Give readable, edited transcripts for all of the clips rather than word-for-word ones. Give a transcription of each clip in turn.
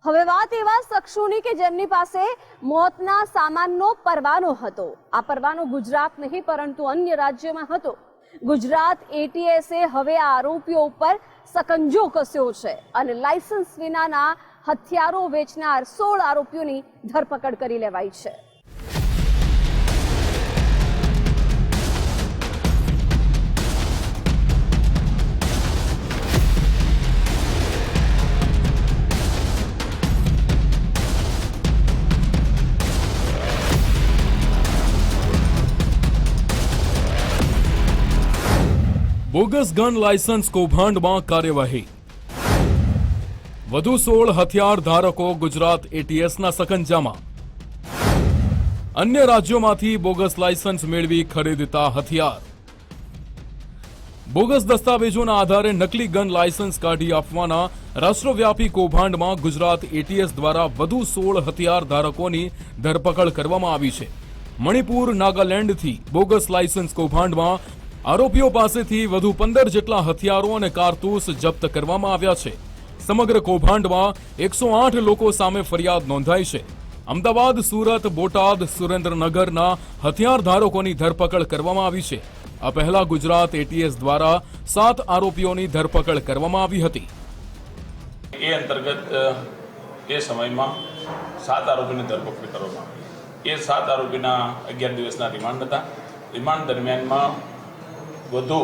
હવે વાત એવા શખ્સોની કે જેમની પાસે મોતના સામાનનો પરવાનો હતો। આ પરવાનો ગુજરાત નહીં પરંતુ અન્ય રાજ્યમાં હતો। ગુજરાત એટીએસે હવે આ આરોપીઓ ઉપર સકંજો કસ્યો છે અને લાયસન્સ વિનાના હથિયારો વેચનાર 16 આરોપીઓની ધરપકડ કરી લેવાઈ છે। बोगस गन लाइसेंस कौभांडમાં કાર્યવાહી। વધુ 16 હથિયાર ધારકો ગુજરાત એટીએસના સકંજામાં। અન્ય રાજ્યોમાંથી બોગસ લાયસન્સ મેળવી ખરીદતા હથિયાર। બોગસ દસ્તાવેજોના આધારે નકલી ગન લાયસન્સ કાઢી આપવાના રાષ્ટ્રવ્યાપી કૌભાંડમાં ગુજરાત એટીએસ દ્વારા વધુ 16 હથિયાર ધારકોની ધરપકડ કરવામાં આવી છે। મણિપુર નાગાલેન્ડથી બોગસ લાયસન્સ કૌભાંડમાં આરોપીઓ પાસેથી વધુ 15 જેટલા હથિયારો અને કારતૂસ જપ્ત કરવામાં આવ્યા છે। સમગ્ર કૌભાંડમાં 108 લોકો સામે ફરિયાદ નોંધાઈ છે। અમદાવાદ, સુરત, બોટાદ, સુરેન્દ્રનગરના હથિયાર ધારકોની ધરપકડ કરવામાં આવી છે। આ પહેલા ગુજરાત એટીએસ દ્વારા 7 આરોપીઓની ધરપકડ કરવામાં આવી હતી। એ અંતર્ગત એ સમયમાં 7 આરોપીની ધરપકડ કરવામાં આવી। એ 7 આરોપીના 11 દિવસના રિમાન્ડ હતા। રિમાન્ડ દરમિયાનમાં વધુ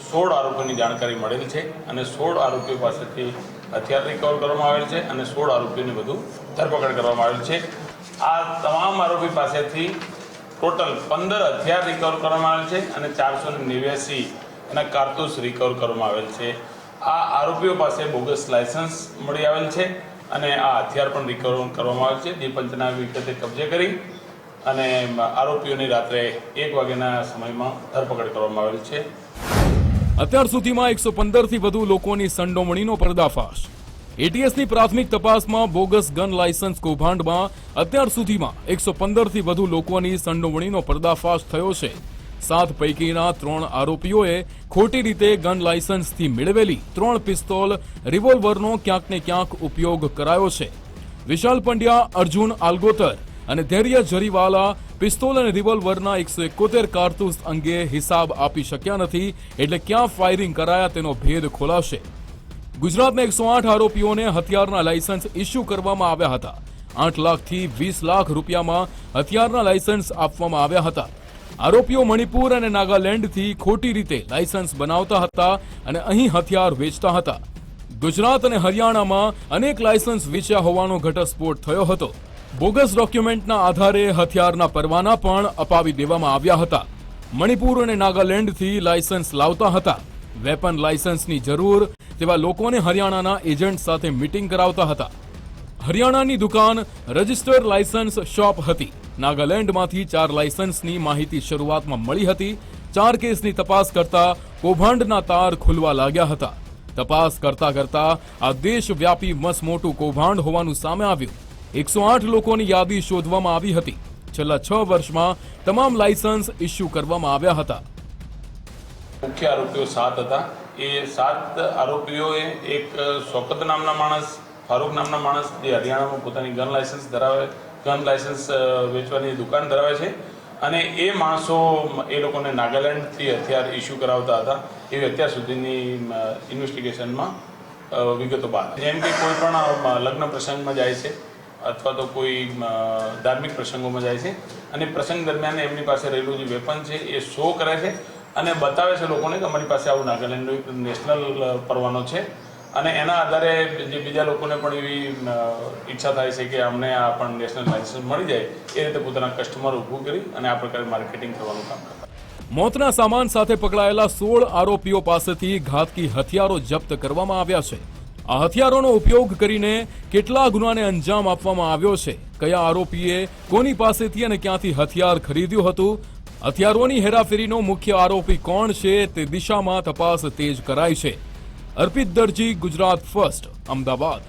16 આરોપીની જાણકારી મળેલ છે અને 16 આરોપીઓ પાસેથી હથિયાર રિકવર કરવામાં આવેલ છે અને 16 આરોપીઓની વધુ ધરપકડ કરવામાં આવેલ છે। આ તમામ આરોપી પાસેથી ટોટલ 15 હથિયાર રિકવર કરવામાં આવેલ છે અને 489 એના કારતૂસ રિકવર કરવામાં આવેલ છે। આ આરોપીઓ પાસે બોગસ લાયસન્સ મળી આવેલ છે અને આ હથિયાર પણ રિકવર કરવામાં આવેલ છે, જે પંચના વિગતે કબજે કરી અને આરોપીઓની રાત્રે 1 વાગ્યાના સમયમાં ધરપકડ કરવામાં આવેલ છે। અત્યાર સુધીમાં 115 થી વધુ લોકોની સંડોવણીનો પર્દાફાશ। એટીએસની પ્રાથમિક તપાસમાં બોગસ ગન લાયસન્સ કૌભાંડમાં અત્યાર સુધીમાં 115 થી વધુ લોકોની સંડોવણીનો પર્દાફાશ થયો છે। 7 પૈકીના 3 આરોપીઓએ ખોટી રીતે ગન લાયસન્સથી મેળવેલી 3 પિસ્તોલ, રિવોલ્વરનો ક્યાંક ને ક્યાંક ઉપયોગ કરાયો છે। વિશાલ પંડ્યા, અર્જુન આલ્ગોતર અને ધૈર્ય જરીવાલા પિસ્તોલ અને રિવોલ્વરના 171 કારતૂસ અંગે હિસાબ આપી શક્યા નથી, એટલે ક્યાં ફાયરિંગ કરાયા તેનો ભેદ ખોલાશે। ગુજરાતના 108 આરોપીઓને હથિયારના લાયસન્સ ઇસ્યુ કરવામાં આવ્યા હતા। 8 લાખથી 20 લાખ રૂપિયામાં હથિયારના લાયસન્સ આપવામાં આવ્યા હતા। આરોપીઓ મણિપુર અને નાગાલેન્ડથી ખોટી રીતે લાયસન્સ બનાવતા હતા અને અહીં હથિયાર વેચતા હતા। ગુજરાત અને હરિયાણામાં અનેક લાયસન્સ વેચ્યા હોવાનો ઘટસ્ફોટ થયો હતો। બોગસ ડોક્યુમેન્ટના આધારે હથિયારના પરવાના પણ અપાવી દેવામાં આવ્યા હતા। મણિપુર અને નાગાલેન્ડથી લાયસન્સ લાવતા હતા। વેપન લાયસન્સની જરૂર તેવા લોકોને હરિયાણાના એજન્ટ સાથે મીટિંગ કરાવતા હતા। હરિયાણાની દુકાન રજિસ્ટર્ડ લાયસન્સ શોપ હતી। નાગાલેન્ડમાંથી 4 લાયસન્સની માહિતી શરૂઆતમાં મળી હતી। 4 કેસની તપાસ કરતા કૌભાંડના તાર ખુલવા લાગ્યા હતા। તપાસ કરતા કરતા આ દેશવ્યાપી મસમોટું કૌભાંડ હોવાનું સામે આવ્યું। 108 લોકોની યાદી શોધવામાં આવી હતી। છેલ્લા 6 વર્ષમાં તમામ લાયસન્સ ઇસ્યુ કરવામાં આવ્યા હતા। મુખ્ય આરોપીઓ 7 હતા। એ 7 આરોપીઓએ એક શોકત નામના માણસ, ફારૂક નામના માણસ, જે હરિયાણામાં પોતાની ગન લાયસન્સ વેચવાની દુકાન ધરાવે છે અને એ માણસો એ લોકોને નાગાલેન્ડથી હથિયાર ઇસ્યુ કરાવતા હતા, એવી અત્યાર સુધીની ઇન્વેસ્ટિગેશનમાં વિગતો બહાર। જેમ કે કોઈ પણ લગ્ન પ્રસંગમાં જાય છે અથવા તો કોઈ ધાર્મિક પ્રસંગોમાં જાય છે અને પ્રસંગ દરમિયાન એમની પાસે રહેલું જે વેપન છે એ શો કરે છે અને બતાવે છે લોકોને કે અમારી પાસે આવું નાગાલેન્ડનો એક નેશનલ પરવાનો છે અને એના આધારે જે બીજા લોકોને પણ એવી ઈચ્છા થાય છે કે અમને આ પણ નેશનલ લાયસન્સ મળી જાય, એ રીતે પોતાના કસ્ટમર ઊભું કરી અને આ પ્રકારે માર્કેટિંગ કરવાનું કામ કરતા। મોતના સામાન સાથે પકડાયેલા 16 આરોપીઓ પાસેથી ઘાતકી હથિયારો જપ્ત કરવામાં આવ્યા છે। આ હથિયારોનો ઉપયોગ કરીને કેટલા ગુનાને અંજામ આપવામાં આવ્યો છે, કયા આરોપીએ કોની પાસેથી અને ક્યાંથી હથિયાર ખરીદ્યું હતું, હથિયારોની હેરાફેરીનો મુખ્ય આરોપી કોણ છે તે દિશામાં તપાસ તેજ કરાઈ છે। અર્પિત દરજી, ગુજરાત ફર્સ્ટ, અમદાવાદ।